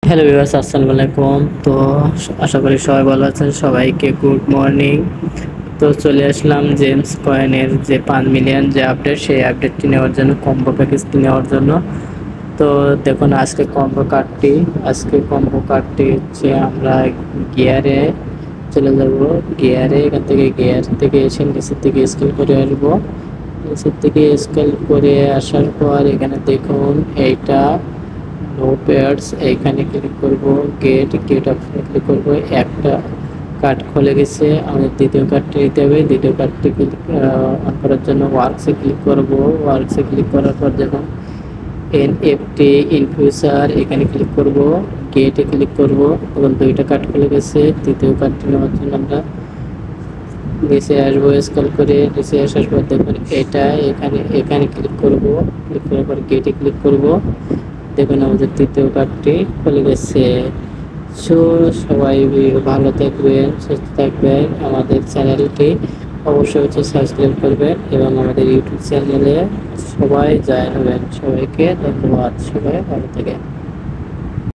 Hello viewers, আসসালামু আলাইকুম। তো আশা করি সবাই ভালো আছেন। সবাইকে গুড মর্নিং। তো চলে আসলাম জেমস কয়েনের যে 5 মিলিয়ন যে আপডেট, সেই আপডেটটি নেওয়ার জন্য, কম্বো প্যাকেজটি নেওয়ার জন্য। তো দেখুন আজকে কম্বো কার্ডটি হচ্ছে আমরা গিয়ারে চলে যাব। গিয়ারে গিয়ার থেকে এসে নিচের থেকে স্কেল করে আসবো। নিচের থেকে স্কেল করে আসার পর এখানে দেখুন এইটা নো পেয়ার্স, এইখানে ক্লিক করব। গেট অপশনে ক্লিক করব। একটা কার্ড খুলে গেছে, আমাদের দ্বিতীয় কার্ডটি নিতে হবে। দ্বিতীয় কার্ডটি অন করার জন্য ওয়ার্কসে ক্লিক করব। ওয়ার্কসে ক্লিক করার পর দেখুন এনএফটি ইন ফিউচার, এখানে ক্লিক করব। গেটে ক্লিক করব এবং দুইটা কার্ড খুলে গেছে। তৃতীয় কার্ডটি নেওয়ার জন্য আমরা নিচে আসবো। স্ক্রল করে নিচে আসার পর দেখুন এটা এখানে ক্লিক করব। ক্লিক করার পর গেটে ক্লিক করব। দেখুন আমাদের তৃতীয় কার্ডটি খুলে গেছে। সো সবাই ভালো থাকবেন, সুস্থ থাকবেন। আমাদের চ্যানেলটি অবশ্যই সাবস্ক্রাইব করবেন এবং আমাদের ইউটিউব চ্যানেলে সবাই জয়েন হবেন। সবাইকে ধন্যবাদ। সবাই ভালো থাকেন।